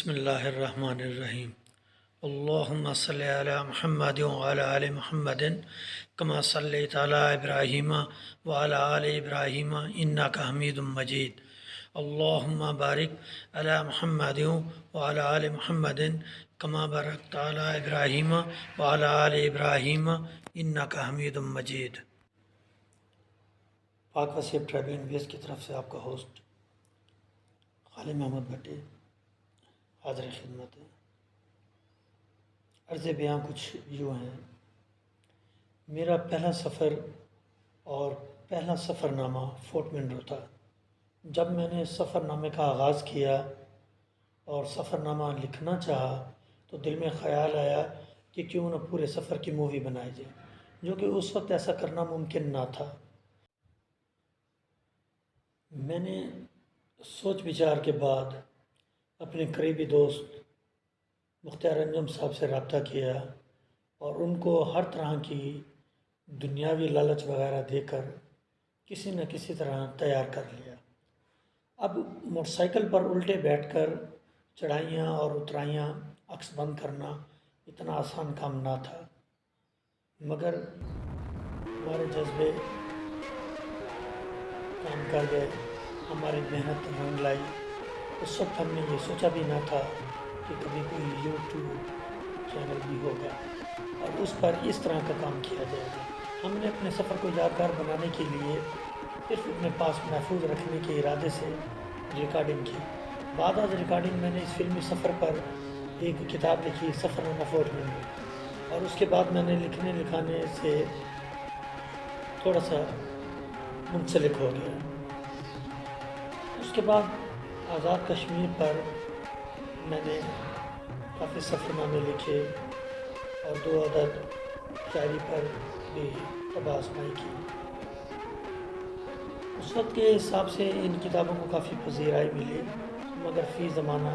بسم اللہ الرحمن الرحیم اللہم صلی علی محمد وعلی آل محمد کما صلیت علی ابراہیم وعلی آل ابراہیم انک حمید مجید اللہم بارک علی محمد وعلی آل محمد کما بارکت علی ابراہیم وعلی آل ابراہیم انک حمید مجید۔ پاک وسیب ٹریول اینڈ ویز کی طرف سے آپ کا ہوسٹ خالد محمد بھٹی حاضر خدمت ہے۔ عرض بیاں کچھ یوں ہیں۔ میرا پہلا سفر اور پہلا سفر نامہ فورٹ منرو تھا۔ جب میں نے سفر نامے کا آغاز کیا اور سفر نامہ لکھنا چاہا تو دل میں خیال آیا کہ کیوں نہ پورے سفر کی مووی بنائی جائے، جو کہ اس وقت ایسا کرنا ممکن نہ تھا۔ میں نے سوچ بچار کے بعد اپنے قریبی دوست مختار انجم صاحب سے رابطہ کیا اور ان کو ہر طرح کی دنیاوی لالچ وغیرہ دے کر کسی نہ کسی طرح تیار کر لیا۔ اب موٹر سائیکل پر الٹے بیٹھ کر چڑھائیاں اور اترائیاں عکس بند کرنا اتنا آسان کام نہ تھا، مگر ہمارے جذبے کام کر گئے، ہماری محنت رنگ لائی۔ اس وقت ہم نے یہ سوچا بھی نہ تھا کہ کبھی کوئی یوٹیوب چینل بھی ہوگا اور اس پر اس طرح کا کام کیا جائے گا۔ ہم نے اپنے سفر کو یادگار بنانے کے لیے صرف اپنے پاس محفوظ رکھنے کے ارادے سے ریکارڈنگ کی۔ بعد از ریکارڈنگ میں نے اس فلمی سفر پر ایک کتاب لکھی، سفر نامہ فورٹ منرو، اور اس کے بعد میں نے لکھانے سے تھوڑا سا منسلک ہو گیا۔ اس کے بعد آزاد کشمیر پر میں نے کافی سفر نامے لکھے اور 2 عدد شاعری پر بھی طبع آزمائی کی۔ اس وقت کے حساب سے ان کتابوں کو کافی پذیرائی ملی، مگر فی زمانہ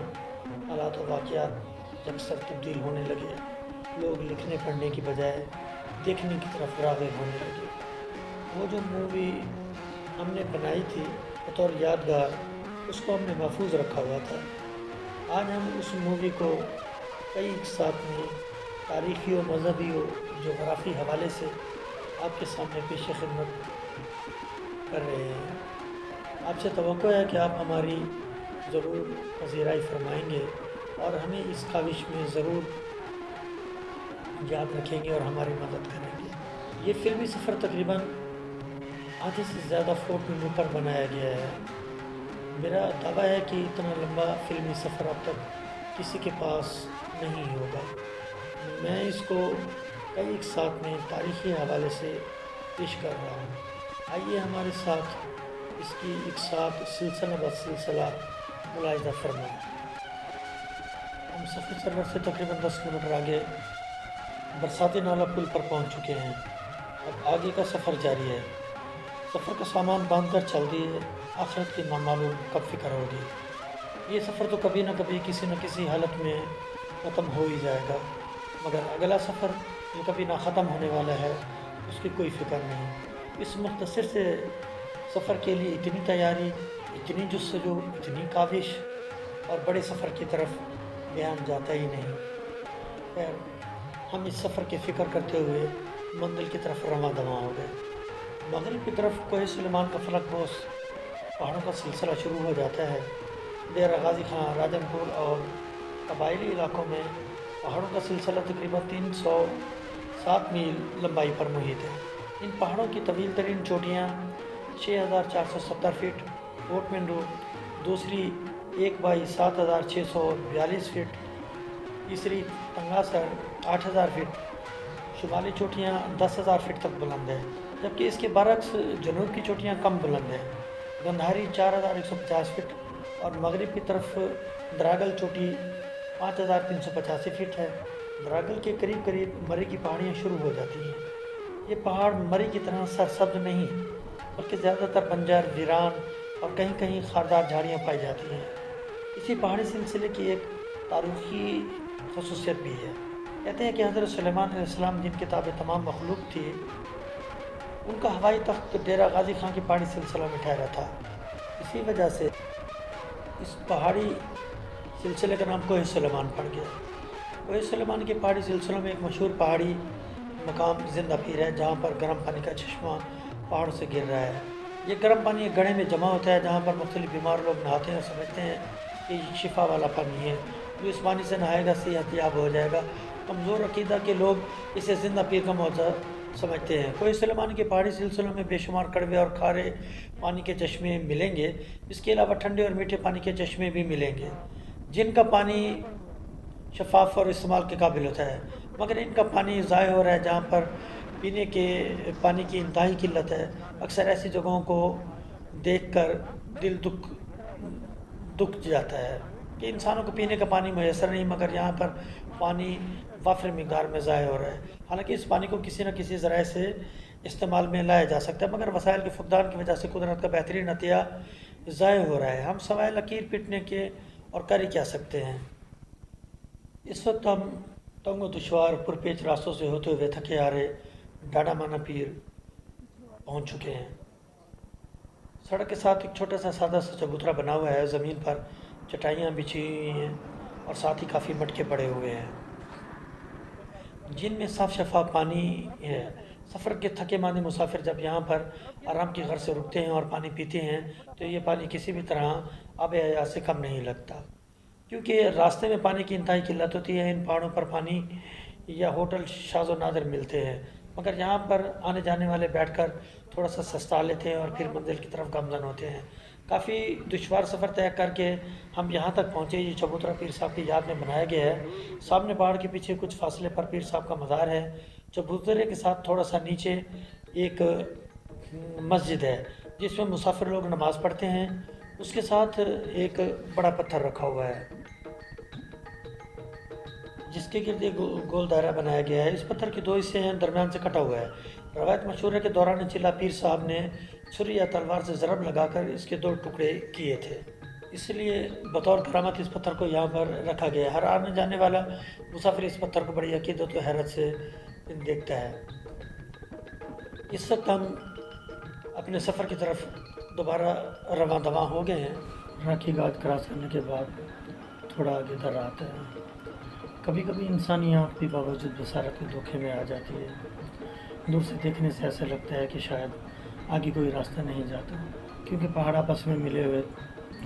حالات و واقعات اکثر تبدیل ہونے لگے۔ لوگ لکھنے پڑھنے کی بجائے دیکھنے کی طرف راغب ہونے لگے۔ وہ جو مووی ہم نے بنائی تھی بطور یادگار، اس کو ہم نے محفوظ رکھا ہوا تھا۔ آج ہم اس مووی کو کئی اقساط میں تاریخی و مذہبی و جغرافی حوالے سے آپ کے سامنے پیش خدمت کر رہے ہیں۔ آپ سے توقع ہے کہ آپ ہماری ضرور پذیرائی فرمائیں گے اور ہمیں اس کاوش میں ضرور یاد رکھیں گے اور ہماری مدد کریں گے۔ یہ فلمی سفر تقریباً آدھے سے زیادہ فورٹ منرو پر بنایا گیا ہے۔ میرا دعویٰ ہے کہ اتنا لمبا فلمی سفر اب تک کسی کے پاس نہیں ہوگا۔ میں اس کو کئی اقساط میں تاریخی حوالے سے پیش کر رہا ہوں۔ آئیے ہمارے ساتھ اس کی اقساط سلسلہ بہ سلسلہ ملاحظہ فرمائیں۔ ہم سفر سرور سے تقریباً 10 کلومیٹر آگے برساتی نالہ پل پر پہنچ چکے ہیں۔ اب آگے کا سفر جاری ہے۔ سفر کا سامان باندھ کر چل دیے، آخرت کی نامعلوم کب فکر ہوگی۔ یہ سفر تو کبھی نہ کبھی کسی نہ کسی حالت میں ختم ہو ہی جائے گا، مگر اگلا سفر جو کبھی نہ ختم ہونے والا ہے اس کی کوئی فکر نہیں۔ اس مختصر سے سفر کے لیے اتنی تیاری، اتنی جستجو، اتنی کاوش اور بڑے سفر کی طرف بیان جاتا ہی نہیں۔ خیر، ہم اس سفر کی فکر کرتے ہوئے منزل کی طرف رواں دواں ہو گئے۔ مغرب کی طرف کوہ سلیمان کا فلک بوس پہاڑوں کا سلسلہ شروع ہو جاتا ہے۔ ڈیرہ غازی خان، راجن پور اور قبائلی علاقوں میں پہاڑوں کا سلسلہ تقریباً 307 میل لمبائی پر محیط ہے۔ ان پہاڑوں کی طویل ترین چوٹیاں 6470 فٹ فورٹ منرو، دوسری 1/7642 فٹ، تیسری تنگاسر 8000 فٹ، شمالی چوٹیاں 10,000 فٹ تک بلند ہے، جبکہ اس کے برعکس جنوب کی چوٹیاں کم بلند ہیں۔ گندھاری 4150 فٹ اور مغرب کی طرف دراگل چوٹی 5385 فٹ ہے۔ دراگل کے قریب قریب مری کی پہاڑیاں شروع ہو جاتی ہیں۔ یہ پہاڑ مری کی طرح سرسبز نہیں، بلکہ زیادہ تر بنجر، ویران اور کہیں کہیں خاردار جھاڑیاں پائی جاتی ہیں۔ اسی پہاڑی سلسلے کی ایک تاریخی خصوصیت بھی ہے۔ کہتے ہیں کہ حضرت سلیمان علیہ السلام جن کے تابع تمام مخلوق تھی، ان کا ہوائی تخت ڈیرہ غازی خان کی پہاڑی سلسلہ میں ٹھہرا تھا۔ اسی وجہ سے اس پہاڑی सिलसिले का नाम कोह सुलेमान पड़ गया। कोह सुलेमान के पहाड़ी सिलसिलों में एक मशहूर पहाड़ी मकाम जिंदा पीर है, जहाँ पर गर्म पानी का चश्मा पहाड़ों से गिर रहा है। ये गर्म पानी एक घड़े में जमा होता है, जहाँ पर मुख्तलिफ बीमार लोग नहाते हैं और समझते हैं कि ये शिफा वाला पानी है। जो इस पानी से नहाएगा सेहतियाब हो जाएगा। कमज़ोर अकीदा के लोग इसे जिंदा पीर का मौजा समझते हैं। कोह सुलेमान के पहाड़ी सिलसिलों में बेशुमार कड़वे और खारे पानी के चश्मे मिलेंगे। इसके अलावा ठंडे और मीठे पानी के चश्मे भी मिलेंगे, जिनका पानी शफाफ और इस्तेमाल के काबिल होता है, मगर इनका पानी ज़ाय हो रहा है, जहाँ पर पीने के पानी की इंतहाई किल्लत है। अक्सर ऐसी जगहों को देखकर दिल दुख जाता है कि इंसानों को पीने का पानी मैसर नहीं, मगर यहाँ पर पानी वाफिर मिक़दार में ज़ाय हो रहा है। हालांकि इस पानी को किसी न किसी ज़राए से इस्तेमाल में लाया जा सकता है, मगर वसाइल के फुकदान की वजह से कुदरत का बेहतरीन अतिया ज़ाय हो रहा है। हम सवाए लकीर पीटने के और कर ही क्या सकते हैं। इस वक्त हम तंग और दुशवार पुरपेच रास्तों से होते हुए थके हारे डाडा माना पीर पहुंच चुके हैं। सड़क के साथ एक छोटा सा सादा सा चबूतरा बना हुआ है। ज़मीन पर चटाइयाँ बिछी हुई हैं और साथ ही काफ़ी मटके पड़े हुए हैं, जिनमें साफ शफाफ पानी है। सफ़र के थके मांदे मुसाफिर जब यहाँ पर आराम की गर्ज से रुकते हैं और पानी पीते हैं, तो ये पानी किसी भी तरह आब हयात से कम नहीं लगता, क्योंकि रास्ते में पानी की इंतहाई किल्लत होती है। इन पहाड़ों पर पानी या होटल शाज़ व नादिर मिलते हैं, मगर यहाँ पर आने जाने वाले बैठकर थोड़ा सा सस्ता लेते हैं और फिर मंजिल की तरफ गामज़न होते हैं। काफ़ी दुश्वार सफ़र तय करके हम यहाँ तक पहुँचे। ये चबूतरा पीर साहब की याद में बनाया गया है। सामने पहाड़ के पीछे कुछ फासले पर पीर साहब का मज़ार है। चबूतरे के साथ थोड़ा सा नीचे एक मस्जिद है, जिसमें मुसाफिर लोग नमाज़ पढ़ते हैं। उसके साथ एक बड़ा पत्थर रखा हुआ है, जिसके गिर्द एक गोल दायरा बनाया गया है। इस पत्थर के दो हिस्से हैं, दरमियान से कटा हुआ है। रवायत मशहूर है कि दौरान चिल्ला पीर साहब ने छुरी या तलवार से ज़रब लगाकर इसके दो टुकड़े किए थे, इसलिए बतौर करामत इस पत्थर को यहाँ पर रखा गया है। हर आने जाने वाला मुसाफिर इस पत्थर को बड़ी अकीदत और हैरत से देखता है। इस वक्त हम अपने सफ़र की तरफ दोबारा रवां दवां हो गए हैं। राखी घाट क्रॉस करने के बाद थोड़ा आगे दर आता है। कभी कभी इंसानी आँख भी बावजूद बसारत के धोखे में आ जाती है। दूर से देखने से ऐसा लगता है कि शायद आगे कोई रास्ता नहीं जाता, क्योंकि पहाड़ आपस में मिले हुए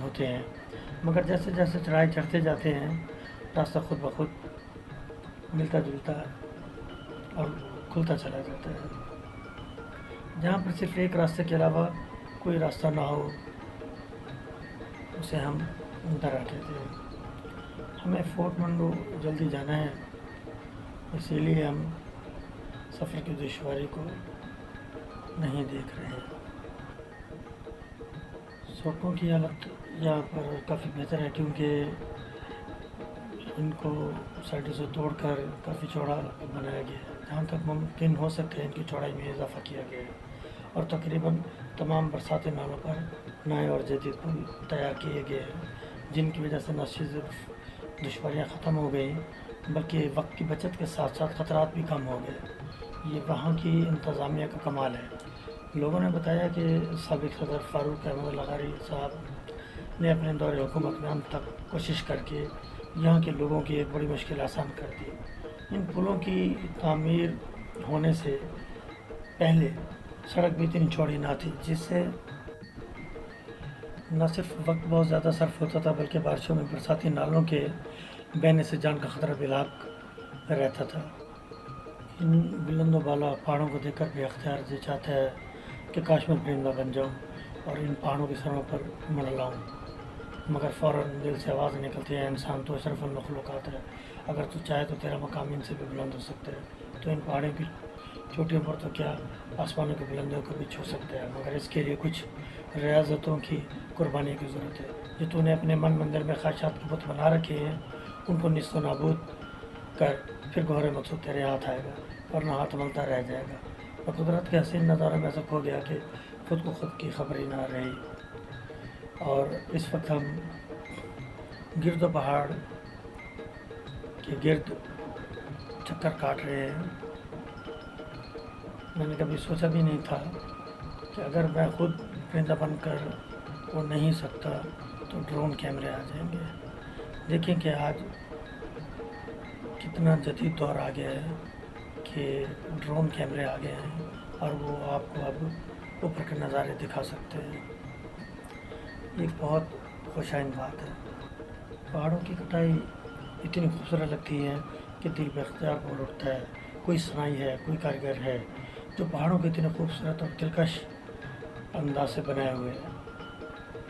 होते हैं, मगर जैसे जैसे चढ़ाई चढ़ते जाते हैं रास्ता खुद ब खुद मिलता जुलता और खुलता चला जाता है। जहाँ पर सिर्फ एक रास्ते के अलावा कोई रास्ता ना हो, उसे हम दर्रा कहते हैं। हमें फोर्ट मंडो जल्दी जाना है, इसीलिए हम सफ़र की दुश्वारी को नहीं देख रहे हैं। सड़कों की हालत यहाँ पर काफ़ी बेहतर है, क्योंकि इनको साइडों से तोड़कर काफ़ी चौड़ा बनाया गया है। जहाँ तक मुमकिन हो सके इनकी चौड़ाई में इजाफा किया गया है, और तकरीबन तमाम बरसाती नालों पर नए और जदीद पुल तैयार किए गए हैं, जिनकी वजह से न सिर्फ दुश्वारियाँ ख़त्म हो गई, बल्कि वक्त की बचत के साथ साथ ख़तरात भी कम हो गए। ये वहाँ की इंतज़ामिया का कमाल है। लोगों ने बताया कि साबिक़ सदर फ़ारूक अहमद लगारी साहब ने अपने दौरे हुकूमत में अंत तक कोशिश करके यहाँ के लोगों की एक बड़ी मुश्किल आसान कर दी। इन पुलों की तामीर होने से पहले सड़क भी इतनी चौड़ी ना थी, जिससे न सिर्फ वक्त बहुत ज़्यादा सर्फ होता था, बल्कि बारिशों में बरसाती नालों के बहने से जान का ख़तरा बेलाक रहता था। इन बुलंदो बाला पहाड़ों को देखकर भी अख्तियार जी चाहता है कि काश मैं परिंदा बन जाऊं और इन पहाड़ों की सरों पर मंडलाऊं, मगर फ़ौरन दिल से आवाज़ निकलती है, इंसान तो अशरफुल मखलूक़ात है, अगर तू चाहे तो तेरा मकाम इनसे भी बुलंद हो सकता है। तो इन पहाड़ों की चोटियों पर तो क्या आसमानों की बुलंदियों को भी छू सकता है, मगर इसके लिए कुछ रियाजतों की कुर्बानी की ज़रूरत है। जो तूने अपने मन मंदिर में ख्वाहिशात के बुत बना रखे हैं, उनको निस्सो नाबूद कर, फिर गौहर मकसूद तेरे हाथ आएगा, वरना हाथ मलता रह जाएगा। और कुदरत के हसीन नज़ारों में ऐसा खो गया कि खुद को खुद की खबर ही ना रही। और इस वक्त हम गिरद पहाड़ के गिर्द चक्कर काट रहे हैं। मैंने कभी सोचा भी नहीं था कि अगर मैं खुद परिंदा बनकर वो नहीं सकता तो ड्रोन कैमरे आ जाएंगे। देखें कि आज कितना जदीद दौर आ गया है कि ड्रोन कैमरे आ गए हैं और वो आपको अब ऊपर के नज़ारे दिखा सकते हैं। ये बहुत खुशाइन बात है। पहाड़ों की कटाई इतनी खूबसूरत लगती है कि दिल बेख्तियार बोल उठता है। कोई सनाई है, कोई कारीगर है जो पहाड़ों को इतने खूबसूरत और दिलकश अंदाज से बनाए हुए हैं,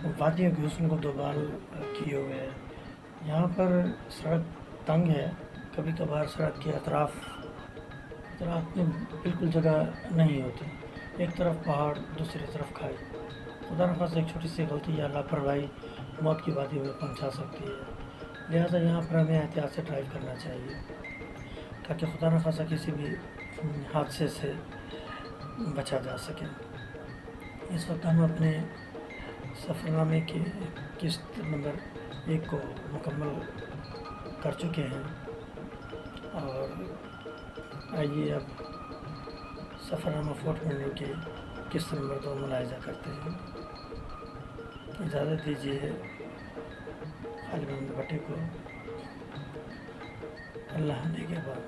वो वादियों के हुस्न को दोबाल किए हुए हैं। यहाँ पर सड़क तंग है, कभी कभार सड़क के अतराफ में बिल्कुल जगह नहीं होती। एक तरफ पहाड़, दूसरी तरफ खाई। खुदा न खास्ता एक छोटी सी गलती या लापरवाही मौत की वादी में पहुँचा सकती है। लिहाजा यहाँ पर हमें एहतियात से ड्राइव करना चाहिए ताकि खुदा न खास्ता किसी भी हादसे से बचा जा सके। इस वक्त हम अपने सफ़रनामे की किस्त नंबर 1 को मुकम्मल कर चुके हैं और आइए अब सफ़रनामा फोर्ट मेन्यू की किस्त नंबर 2 मुलाहिजा करते हैं। इजाज़त दीजिए खालिद मोहम्मद भट्टी को। अल्लाह ने के बाद।